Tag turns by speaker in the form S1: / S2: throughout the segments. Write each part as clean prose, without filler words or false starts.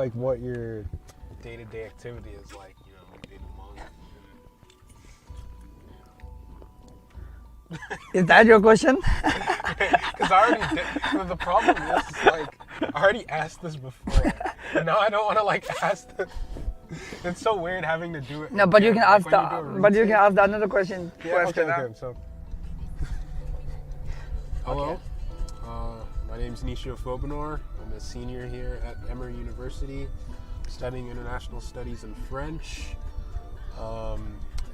S1: like what your day-to-day activity is like, you know, being a monk.
S2: Is that your question?
S1: Because I already did. The problem is, like, I already asked this before, and now I don't want to like ask this. It's so weird having to do it.
S2: No, but you can
S1: like
S2: ask the another question.
S1: Yeah,
S2: question,
S1: okay. So, hello. My name's Nishio Fobanor. I'm a senior here at Emory University, studying international studies in French,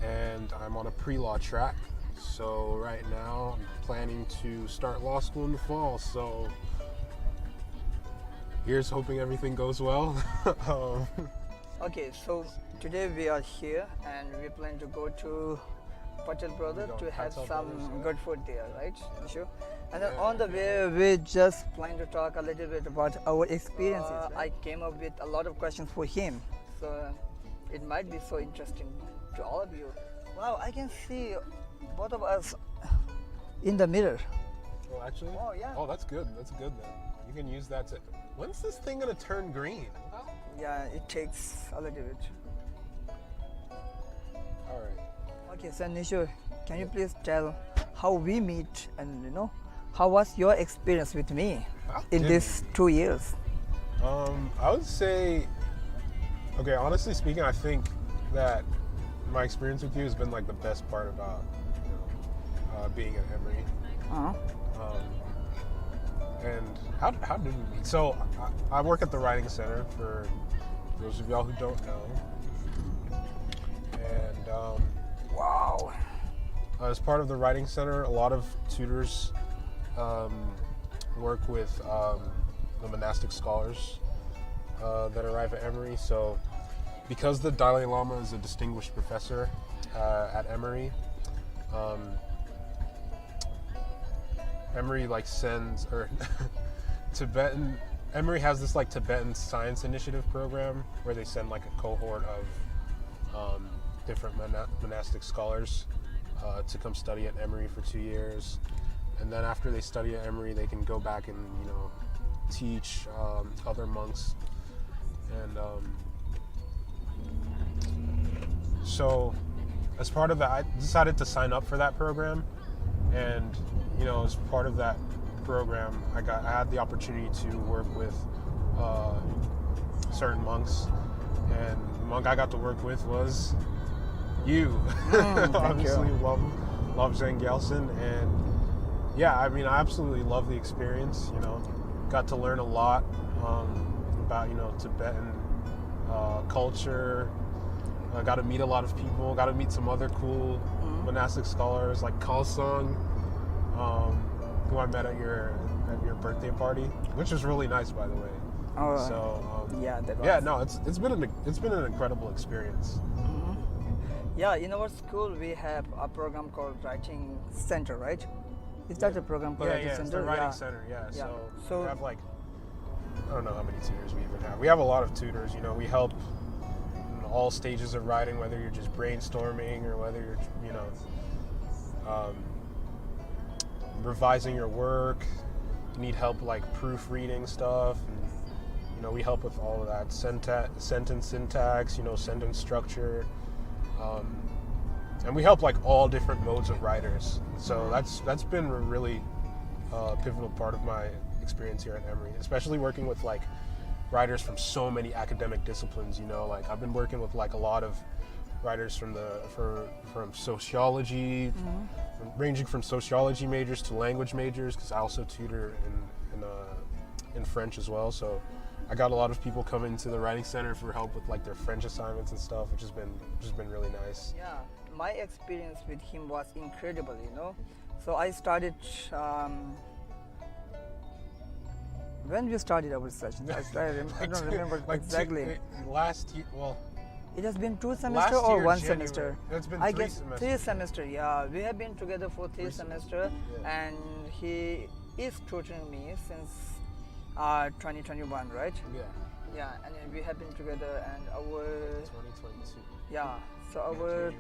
S1: and I'm on a pre-law track. So right now I'm planning to start law school in the fall. So here's hoping everything goes well.
S2: Okay, so today we are here and we plan to go to Patel Brother to have some good food there, right? Sure. And then on the way, we just plan to talk a little bit about our experiences. I came up with a lot of questions for him, so it might be so interesting to all of you. Wow, I can see both of us in the mirror.
S1: Oh, actually?
S2: Oh, yeah.
S1: Oh, that's good. That's good then. You can use that to. When's this thing gonna turn green?
S2: Yeah, it takes a little bit.
S1: All right.
S2: Okay, so Nishu, can you please tell how we meet and how was your experience with me in these 2 years?
S1: I would say, okay, honestly speaking, I think that my experience with you has been like the best part about being at Emory. And how did we meet? So I work at the Writing Center, for those of y'all who don't know. And
S2: Wow.
S1: as part of the Writing Center, a lot of tutors work with the monastic scholars that arrive at Emory. So because the Dalai Lama is a distinguished professor at Emory, Emory like sends, or Tibetan, Emory has this like Tibetan Science Initiative program where they send like a cohort of different monastic scholars to come study at Emory for 2 years. And then after they study at Emory, they can go back and, teach other monks. And so as part of that, I decided to sign up for that program. And, as part of that program, I had the opportunity to work with certain monks. And the monk I got to work with was you. Obviously, Lobzang Gyalsen. And yeah, I mean, I absolutely love the experience, got to learn a lot about, Tibetan culture. I got to meet a lot of people, got to meet some other cool monastic scholars like Kalsung, who I met at your birthday party, which was really nice, by the way.
S2: Oh,
S1: so
S2: it's
S1: been an incredible experience.
S2: Yeah, in our school we have a program called Writing Center, right? Is that a program called Writing Center?
S1: It's the Writing Center. Yeah. So we have like, I don't know how many tutors we even have. We have a lot of tutors. We help in all stages of writing, whether you're just brainstorming or whether you're, revising your work. You need help like proofreading stuff. And, we help with all of that. Sentence syntax, sentence structure. And we help like all different modes of writers. So that's been a really pivotal part of my experience here at Emory, especially working with like writers from so many academic disciplines. Like I've been working with like a lot of writers from sociology, ranging from sociology majors to language majors, because I also tutor in French as well. So I got a lot of people coming to the Writing Center for help with like their French assignments and stuff, which has been really nice.
S2: Yeah, my experience with him was incredible, So I started when we started our session. I don't remember exactly.
S1: Last year, well.
S2: It has been 2 semesters or 1
S1: January.
S2: semester?
S1: It's been
S2: I
S1: 3
S2: guess
S1: semesters.
S2: 3 semesters, yeah. We have been together for 3 semesters, and he is tutoring me since 2021, right?
S1: Yeah.
S2: Yeah, and then we have been together, and our
S1: 2022.
S2: Yeah, so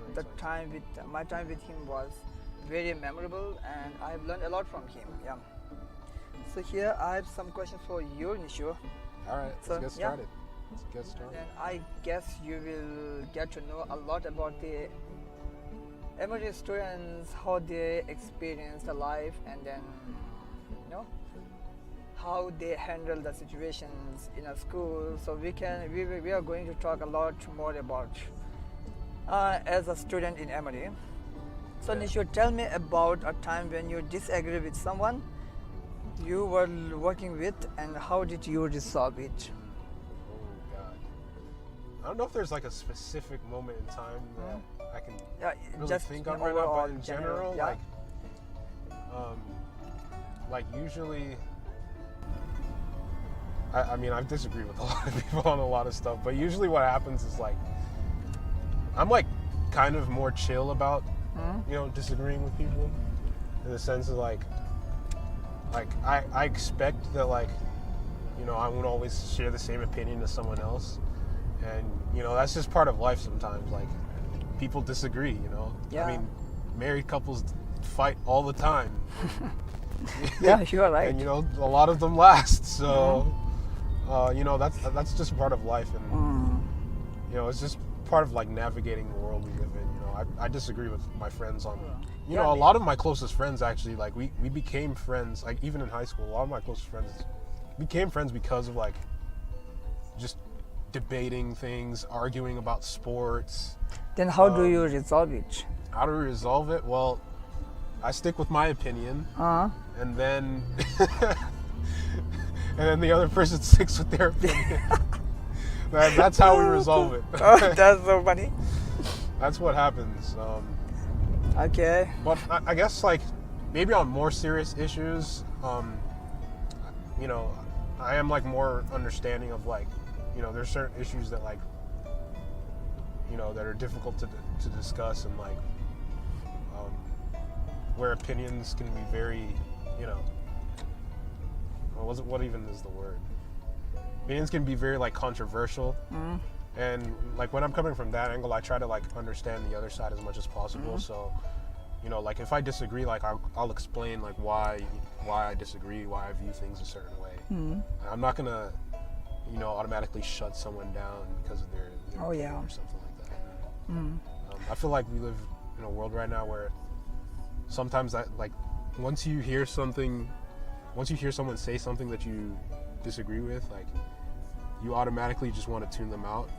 S2: my time with him was very memorable, and I've learned a lot from him. Yeah. So here I have some questions for you, Nishu.
S1: All right, let's get started. let's get started.
S2: Then I guess you will get to know a lot about the Emory students, how they experience the life, and then how they handle the situations in a school. So we are going to talk a lot more about as a student in Emory. So Nishu, tell me about a time when you disagree with someone you were working with, and how did you resolve it?
S1: Oh God, I don't know if there's like a specific moment in time that I can really
S2: just
S1: think of right now, but in general,
S2: yeah.
S1: like usually, I mean, I've disagreed with a lot of people on a lot of stuff, but usually what happens is like, I'm like kind of more chill about, disagreeing with people, in the sense of like I expect that I won't always share the same opinion as someone else, and that's just part of life sometimes. Like, people disagree,
S2: Yeah.
S1: I mean, married couples fight all the time.
S2: Yeah, you are right.
S1: And a lot of them last. So, that's just part of life, and it's just part of like navigating the world we live in. I disagree with my friends on, a lot of my closest friends actually, like we became friends, like even in high school. A lot of my closest friends became friends because of like just debating things, arguing about sports.
S2: Then how do you resolve it?
S1: How to resolve it? Well, I stick with my opinion, and then the other person sticks with their opinion. That's how we resolve it.
S2: Oh, that's so funny.
S1: That's what happens.
S2: Okay.
S1: But I guess like maybe on more serious issues, I am like more understanding of like, there's certain issues that like, that are difficult to discuss, and like, where opinions can be very, what even is the word? Opinions can be very like controversial. And like when I'm coming from that angle, I try to like understand the other side as much as possible. So, like if I disagree, like I'll explain like why I disagree, why I view things a certain way. I'm not gonna, automatically shut someone down because of their opinion or something like that. I feel like we live in a world right now where sometimes once you hear someone say something that you disagree with, like you automatically just want to tune them out.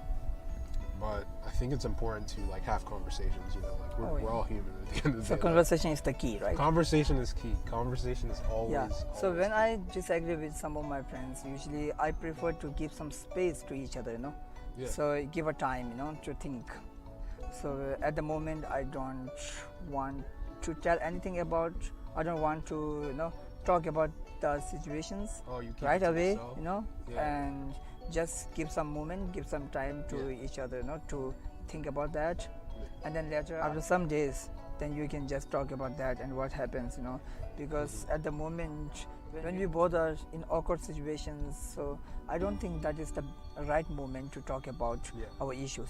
S1: But I think it's important to like have conversations, like we're all human at the end of the day.
S2: So conversation is the key, right?
S1: Conversation is key. Conversation is always.
S2: Yeah. So when I disagree with some of my friends, usually I prefer to give some space to each other,
S1: Yeah.
S2: So give a time, to think. So at the moment, I don't want to tell anything about. I don't want to, talk about the situations right away, and just give some moment, give some time to each other, to think about that, and then later after some days, then you can just talk about that and what happens, because at the moment when we both are in awkward situations, so I don't think that is the right moment to talk about our issues,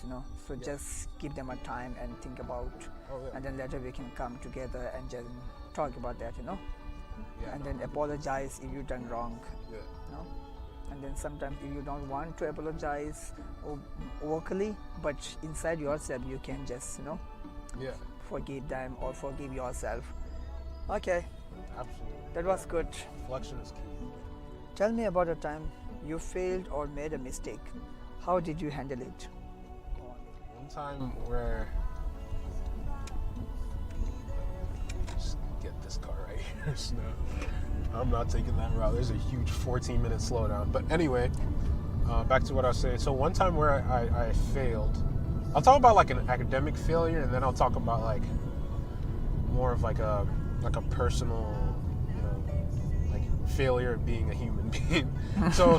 S2: so just give them a time and think about, and then later we can come together and just talk about that, and then apologize if you've done wrong, and then sometimes if you don't want to apologize vocally, but inside yourself you can just forgive them or forgive yourself. Okay,
S1: Absolutely.
S2: that was good.
S1: Reflection is key.
S2: Tell me about a time you failed or made a mistake. How did you handle it?
S1: One time where, just get this car right here. No, I'm not taking that route. There's a huge 14-minute slowdown. But anyway, back to what I was saying. So one time where I failed, I'll talk about like an academic failure, and then I'll talk about like more of like a personal, like failure of being a human being. So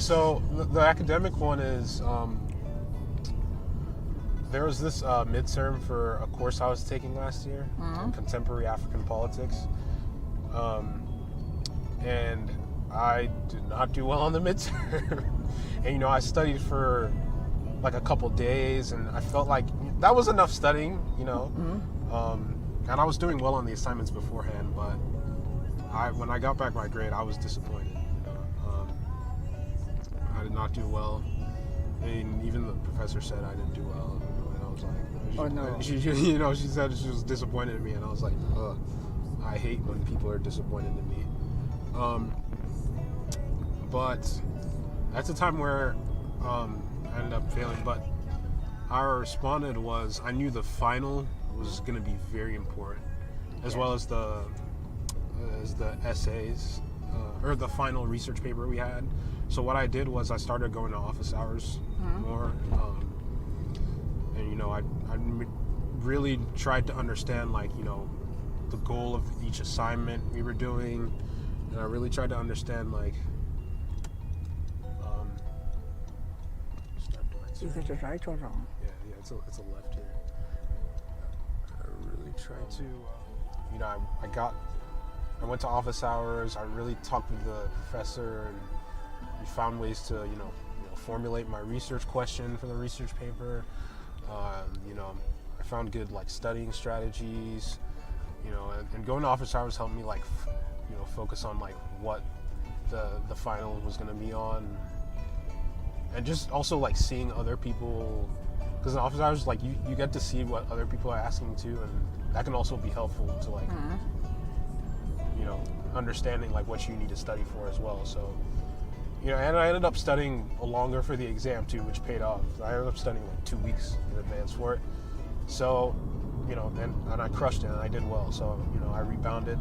S1: the academic one is, there was this midterm for a course I was taking last year, in contemporary African politics, and I did not do well on the midterm. And I studied for like a couple days, and I felt like that was enough studying, and I was doing well on the assignments beforehand, but when I got back my grade, I was disappointed. I did not do well. And even the professor said I didn't do well, and I was like,
S2: Oh no.
S1: She said she was disappointed in me, and I was like, ugh, I hate when people are disappointed in me. But that's a time where I ended up failing. But how I responded was I knew the final was going to be very important, as well as the essays or the final research paper we had. So what I did was I started going to office hours more, and I really tried to understand the goal of each assignment we were doing, and I really tried to understand
S2: Is it right or wrong?
S1: Yeah, it's a left here. I really tried to, I went to office hours. I really talked with the professor, and we found ways to, formulate my research question for the research paper. I found good studying strategies, and going to office hours helped me focus on what the final was going to be on. And just also seeing other people, because in office hours you get to see what other people are asking too, and that can also be helpful to understanding what you need to study for as well. So and I ended up studying longer for the exam too, which paid off. I ended up studying 2 weeks in advance for it. So and I crushed it and I did well. So I rebounded,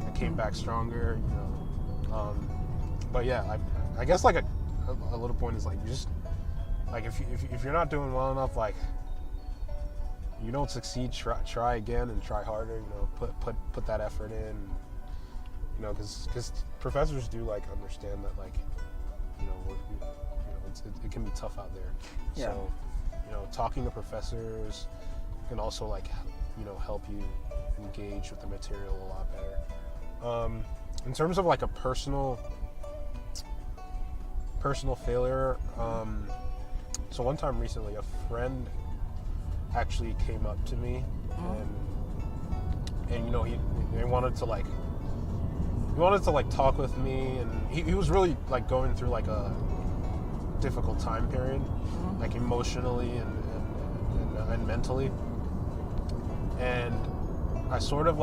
S1: I came back stronger. But yeah, I guess a little point is you just if you're not doing well enough, you don't succeed, try again and try harder. Put that effort in. Because professors do understand that it can be tough out there.
S2: Yeah.
S1: So talking to professors can also help you engage with the material a lot better. In terms of a personal failure, so one time recently a friend actually came up to me and he wanted to talk with me, and he was really going through a difficult time period, emotionally and mentally, and I sort of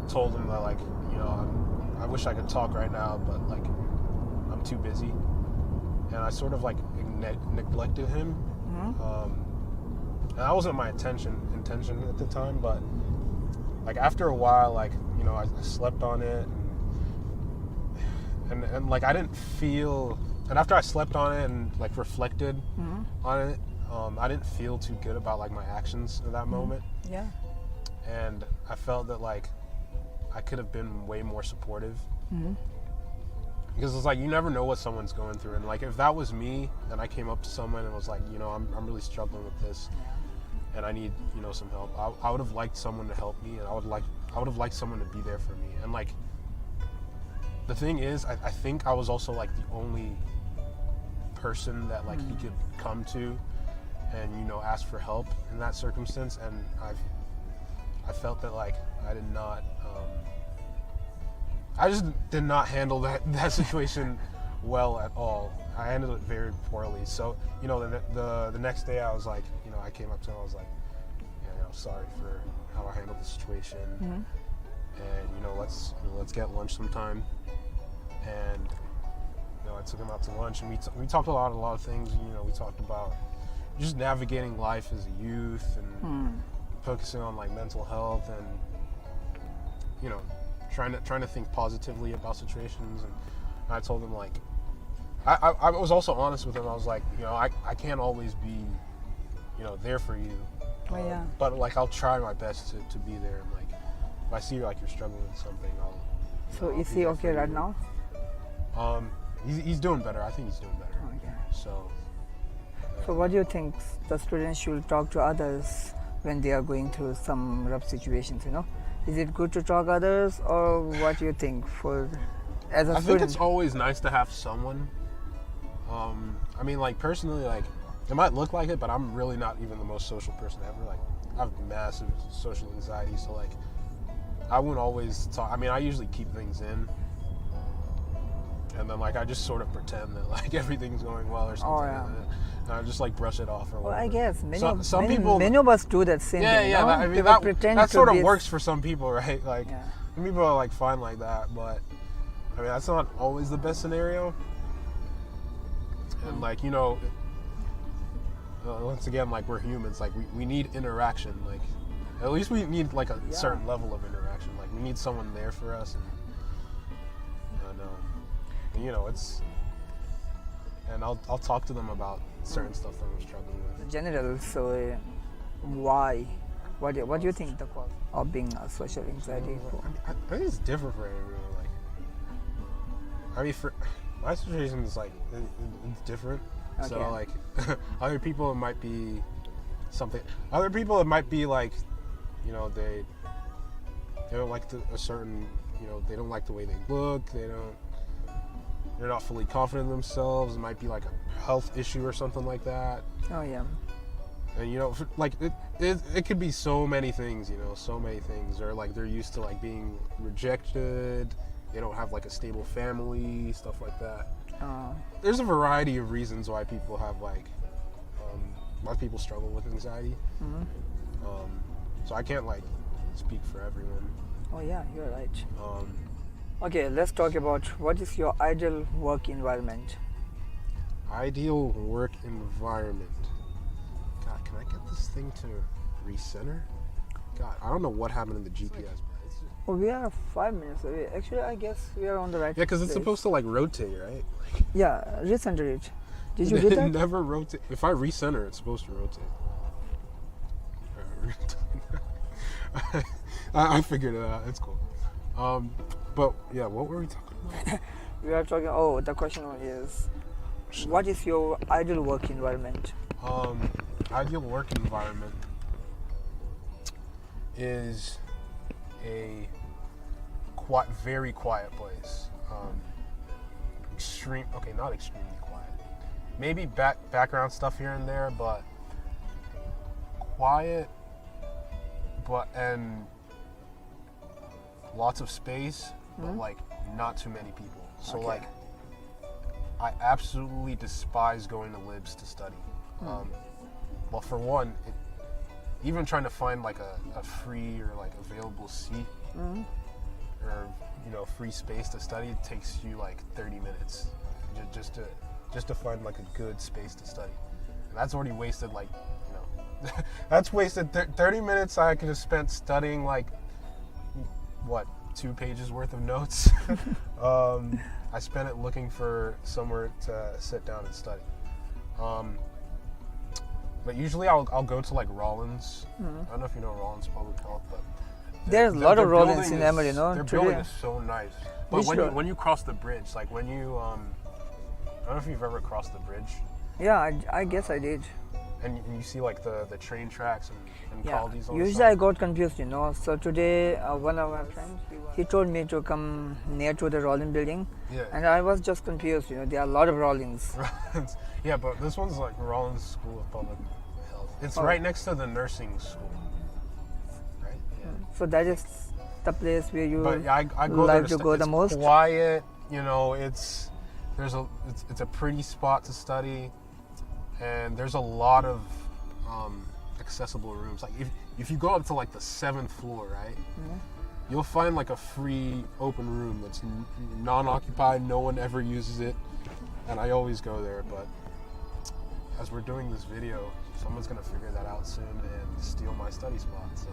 S1: told him that I wish I could talk right now, but I'm too busy, and I sort of neglected him. And that wasn't my intention at the time, but after a while, I slept on it, and I didn't feel, and after I slept on it and reflected on it, I didn't feel too good about my actions at that moment.
S2: Yeah.
S1: And I felt that I could have been way more supportive. Because it's you never know what someone's going through, and if that was me and I came up to someone and was I'm really struggling with this, and I need some help, I would have liked someone to help me, and I would have liked someone to be there for me. And the thing is, I think I was also the only person that he could come to and ask for help in that circumstance, and I felt that I did not I just did not handle that situation well at all. I handled it very poorly. So the next day I was I came up to him, I was sorry for how I handled the situation, and let's get lunch sometime. And I took him out to lunch, and we talked a lot of things. We talked about just navigating life as a youth, and focusing on mental health, and trying to think positively about situations. And I told him I was also honest with him. I was I can't always be there for you, but I'll try my best to be there. And if I see you're struggling with something, I'll.
S2: So is he okay right now?
S1: He's doing better. I think he's doing better.
S2: Okay.
S1: So
S2: what do you think the students should talk to others when they are going through some rough situations? Is it good to talk others, or what do you think as a student?
S1: I think it's always nice to have someone. I mean, personally, it might look like it, but I'm really not even the most social person ever. I have massive social anxiety, so I wouldn't always talk. I mean, I usually keep things in, and and then like I just sort of pretend that like everything's going well or something. And I just like brush it off or whatever.
S2: Well, I guess
S1: many
S2: of us do that same thing.
S1: Yeah. I mean, that sort of works for some people, right? Like some people are like fine like that, but I mean that's not always the best scenario. And like once again, like we're humans, like we need interaction. Like at least we need like a certain level of interaction. Like we need someone there for us, and it's. And I'll talk to them about certain stuff that I'm struggling with.
S2: General, so why? What do you think the cause of being a social anxiety?
S1: I think it's different for everyone. Like, I mean, for my situation is like it's different. Okay. So like, other people it might be something. Other people it might be like, they don't like a certain, they don't like the way they look. They're not fully confident in themselves. It might be like a health issue or something like that.
S2: Oh yeah.
S1: And like it could be so many things, so many things. Or like they're used to like being rejected. They don't have like a stable family, stuff like that. There's a variety of reasons why people have like, why people struggle with anxiety. Mm-hmm. So I can't like speak for everyone.
S2: Oh yeah, you're right. Okay, let's talk about what is your ideal work environment.
S1: Ideal work environment. God, can I get this thing to recenter? God, I don't know what happened in the GPS.
S2: Well, we are 5 minutes away. Actually, I guess we are on the right.
S1: Yeah, because it's supposed to like rotate, right?
S2: Yeah, recenter it. Did you do that?
S1: It never rotate. If I recenter, it's supposed to rotate. I figured it out. It's cool. But yeah, what were we talking about?
S2: We are talking. Oh, the question is, what is your ideal work environment?
S1: Ideal work environment is a very quiet place. Not extremely quiet. Maybe background stuff here and there, but quiet. And lots of space, but like not too many people. So like, I absolutely despise going to Libs to study. Well, for one, even trying to find like a free or like available seat or free space to study takes you like 30 minutes just to find like a good space to study. And that's already wasted like that's wasted 30 minutes I could have spent studying like 2 pages worth of notes. I spent it looking for somewhere to sit down and study. But usually I'll go to like Rollins. I don't know if you know Rollins Public Health, but
S2: there's a lot of Rollins in Emory,
S1: Their building is so nice. But when you cross the bridge, like when you I don't know if you've ever crossed the bridge.
S2: Yeah, I guess I did.
S1: And you see like the train tracks and colleges.
S2: Usually I got confused, So today one of my friends, he told me to come near to the Rollins building. Yeah. And I was just confused, There are a lot of Rollins.
S1: Yeah, but this one's like Rollins School of Public Health. It's right next to the nursing school. Right? Yeah.
S2: So that is the place where you
S1: I go
S2: like
S1: to
S2: go the most?
S1: It's quiet, it's a pretty spot to study. And there's a lot of accessible rooms. Like if you go up to like the 7th floor, right? You'll find like a free open room that's non-occupied. No one ever uses it, and I always go there. But as we're doing this video, someone's gonna figure that out soon and steal my study spot. So.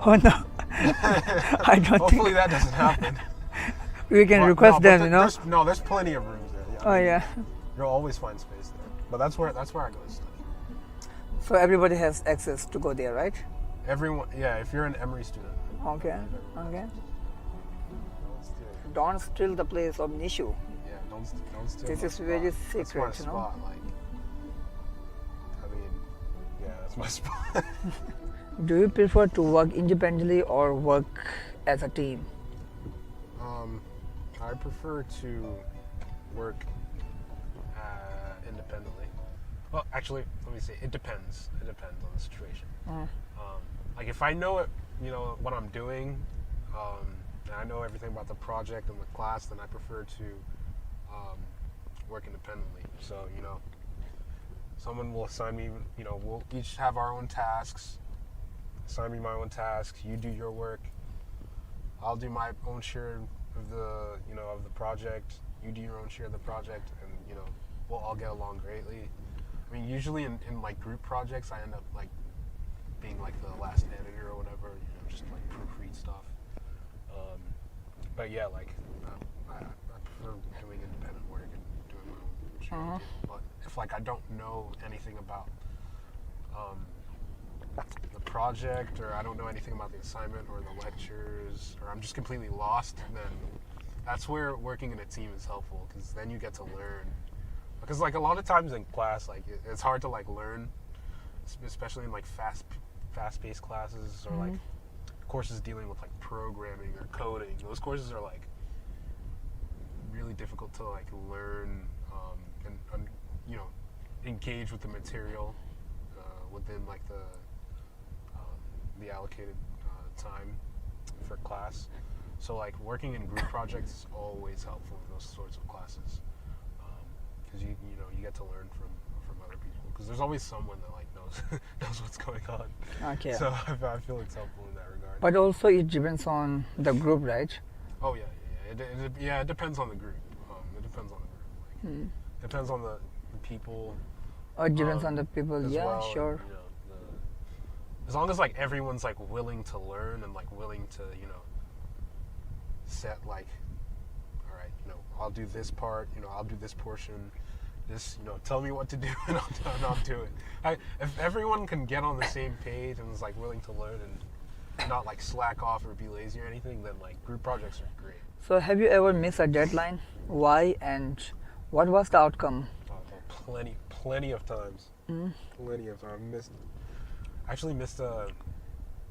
S2: Oh no! I don't.
S1: Hopefully that doesn't happen.
S2: We can request them,
S1: There's plenty of rooms there. Yeah.
S2: Oh yeah.
S1: You'll always find space there, but that's where I go to study.
S2: So everybody has access to go there, right?
S1: Everyone, yeah. If you're an Emory student.
S2: Okay. Don't steal the place of Nishu.
S1: Yeah, don't steal.
S2: This is very secret,
S1: that's my spot. Like, I mean, yeah, that's my spot.
S2: Do you prefer to work independently or work as a team?
S1: I prefer to work independently. Well, actually, let me say it depends. It depends on the situation. Like if I know it, what I'm doing, and I know everything about the project and the class, then I prefer to work independently. So, you know, someone will assign me, you know, we'll each have our own tasks, assign me my own tasks, you do your work, I'll do my own share of the, you know, of the project, you do your own share of the project, and, you know, we'll all get along greatly. I mean, usually in like group projects, I end up like being like the last editor or whatever, you know, just like proofread stuff. But yeah, like I prefer doing independent work and doing my own share. But if like I don't know anything about the project, or I don't know anything about the assignment or the lectures, or I'm just completely lost, then that's where working in a team is helpful, because then you get to learn. Because like a lot of times in class, like it's hard to like learn, especially in like fast-paced classes, or like courses dealing with like programming or coding. Those courses are like really difficult to like learn and you know, engage with the material within like the allocated time for class. So like working in group projects is always helpful in those sorts of classes, because you know, you get to learn from other people, because there's always someone that like knows what's going on.
S2: Okay.
S1: So I feel it's helpful in that regard.
S2: But also it depends on the group, right?
S1: Oh yeah. It depends on the group. It depends on the group. Like, depends on the people.
S2: Oh, it depends on the people. Yeah,
S1: well,
S2: sure.
S1: And, you know, as long as like everyone's like willing to learn and like willing to, you know, set like, all right, you know, I'll do this part, you know, I'll do this portion, this, you know, tell me what to do and I'll do it. If everyone can get on the same page and is like willing to learn and not like slack off or be lazy or anything, then like group projects are great.
S2: So have you ever missed a deadline? Why, and what was the outcome?
S1: Plenty of times. Plenty of times. Actually missed a...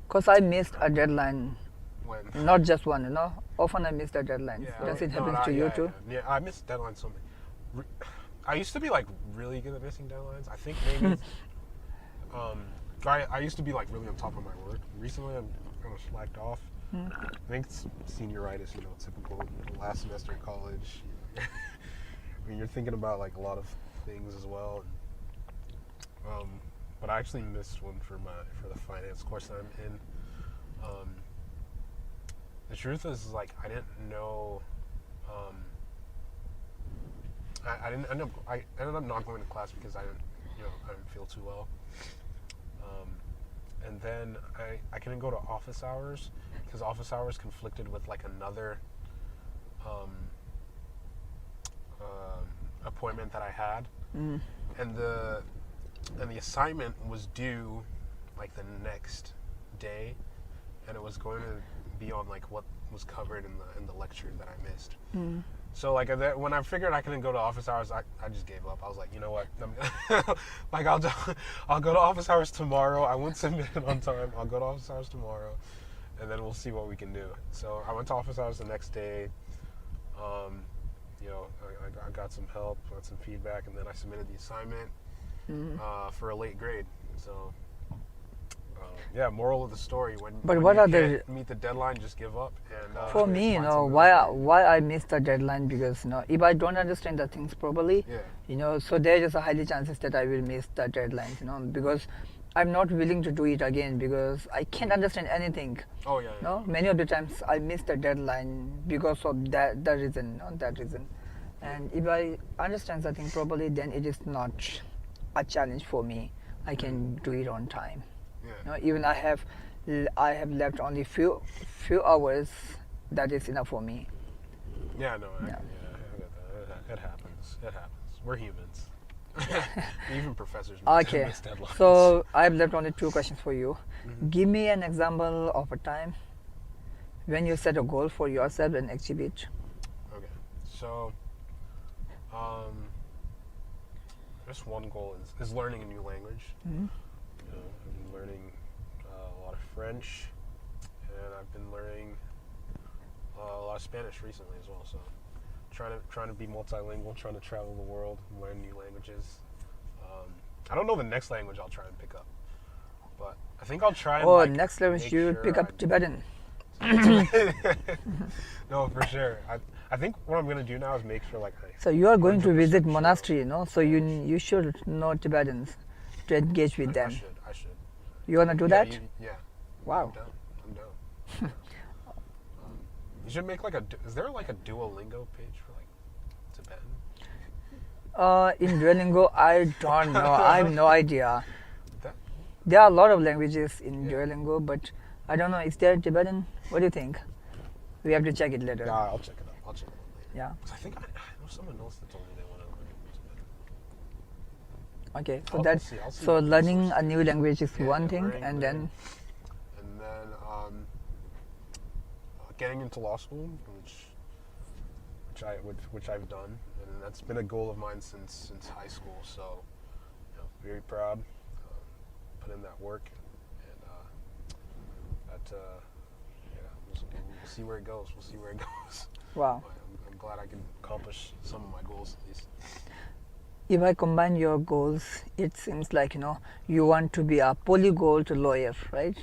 S2: Because I missed a deadline.
S1: When?
S2: Not just one, you know. Often I miss the deadline.
S1: Yeah,
S2: Does it happen to you too?
S1: Yeah, I miss deadlines so many. I used to be like really good at missing deadlines. I think maybe... I used to be like really on top of my work. Recently I'm kind of slacked off. I think it's senioritis, you know, typical last semester in college. I mean, you're thinking about like a lot of things as well. But I actually missed one for the finance course that I'm in. The truth is, like, I didn't know. I ended up not going to class because I didn't feel too well. And then I couldn't go to office hours because office hours conflicted with like another appointment that I had, and the assignment was due like the next day, and it was going to be on like what was covered in the lecture that I missed. So like when I figured I couldn't go to office hours, I just gave up. I was like, you know what, like I'll go to office hours tomorrow. I won't submit it on time. I'll go to office hours tomorrow, and then we'll see what we can do. So I went to office hours the next day. You know, I got some help, got some feedback, and then I submitted the assignment for a late grade. So yeah, moral of the story: when you can't meet the deadline, just give up. And
S2: for me, you know, why I missed the deadline, because you know, if I don't understand the things properly, you know, so there is a highly chances that I will miss the deadlines, you know, because I'm not willing to do it again because I can't understand anything.
S1: Oh yeah.
S2: No, many of the times I miss the deadline because of that reason, that reason. And if I understand something properly, then it is not a challenge for me. I can do it on time.
S1: Yeah.
S2: You know, even I have left only few hours. That is enough for me.
S1: Yeah, no, I get that. It happens. It happens. We're humans. Even professors miss deadlines.
S2: So I've left only 2 questions for you. Give me an example of a time when you set a goal for yourself and achieve it.
S1: Okay, so just one goal is learning a new language. You know, I've been learning a lot of French, and I've been learning a lot of Spanish recently as well. So trying to be multilingual, trying to travel the world, learn new languages. I don't know the next language I'll try and pick up, but I think I'll try and
S2: next language you pick up Tibetan.
S1: No, for sure. I think what I'm gonna do now is make sure like.
S2: So you are going to
S1: 100%
S2: visit
S1: sure.
S2: monastery, you know. So you should know Tibetans to engage with them.
S1: I should.
S2: You wanna do that?
S1: Yeah.
S2: Wow.
S1: I'm down. You should make like is there like a Duolingo page for like Tibetan?
S2: In Duolingo, I don't know. I have no idea.
S1: That,
S2: There are a lot of languages in Duolingo, but I don't know. Is there Tibetan? What do you think? We have to check it later.
S1: Nah, I'll check it out. Later.
S2: Yeah.
S1: 'Cause I think I know someone else that told me they want to learn Tibetan.
S2: Okay. So
S1: I'll see
S2: so
S1: what
S2: learning
S1: resources.
S2: a new language is one thing,
S1: learning,
S2: and then
S1: getting into law school, which I've done, and that's been a goal of mine since high school. So, very proud. Put in that work, and we'll see where it goes.
S2: wow.
S1: I'm glad I can accomplish some of my goals at least.
S2: If I combine your goals, it seems like you want to be a polyglot lawyer, right?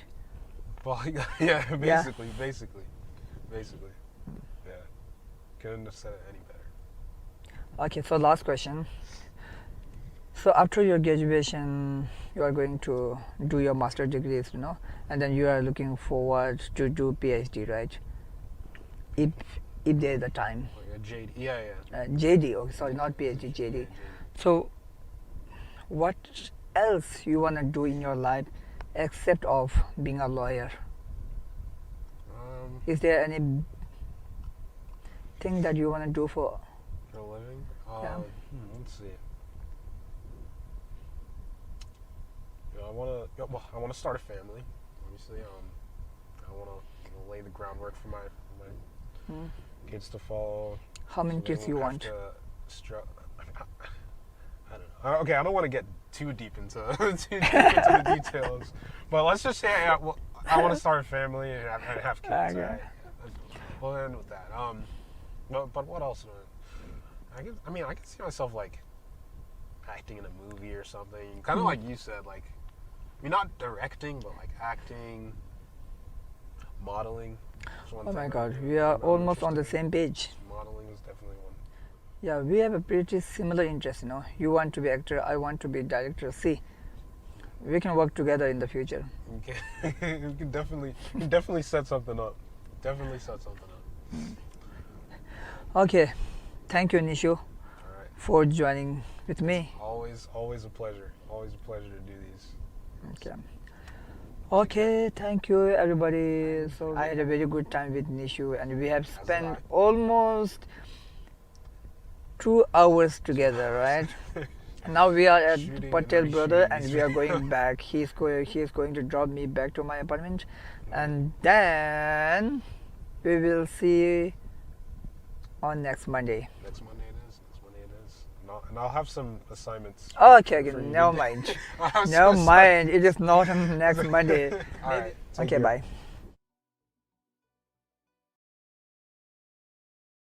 S1: Well, yeah, basically. Yeah, couldn't have said it any better.
S2: Okay, so last question. So after your graduation, you are going to do your master degrees, and then you are looking forward to do PhD, right? If there is a time.
S1: Like a JD, yeah.
S2: JD, okay, sorry, not PhD, JD. So, what else you wanna do in your life except of being a lawyer? Is there any thing that you wanna do for
S1: a living? Let's see. I wanna start a family. Obviously, I wanna lay the groundwork for my kids to follow.
S2: How many kids you want?
S1: I don't know. Okay, I don't want to get too deep into the details, but let's just say I want to start a family and have kids.
S2: Okay.
S1: Right? We'll end with that. But what else? I can see myself like acting in a movie or something. Kind of like you said, like not directing, but like acting, modeling.
S2: Oh my God, we are almost on the same page.
S1: Modeling is definitely one.
S2: Yeah, we have a pretty similar interest, You want to be actor, I want to be director. See, we can work together in the future.
S1: Okay. We can definitely set something up.
S2: Okay, thank you, Nishu,
S1: All right.
S2: for joining with me.
S1: Always a pleasure. Always a pleasure to do these.
S2: Okay, thank you, everybody. So I had a very good time with Nishu, and we have spent almost 2 hours together, right? Now we are at Patel Brother, and we are going back. He is going to drop me back to my apartment, and then we will see on next Monday.
S1: Next Monday it is. And I'll have some assignments.
S2: Okay, never mind. Never mind. It is not on next Monday.
S1: All right.
S2: Okay, bye.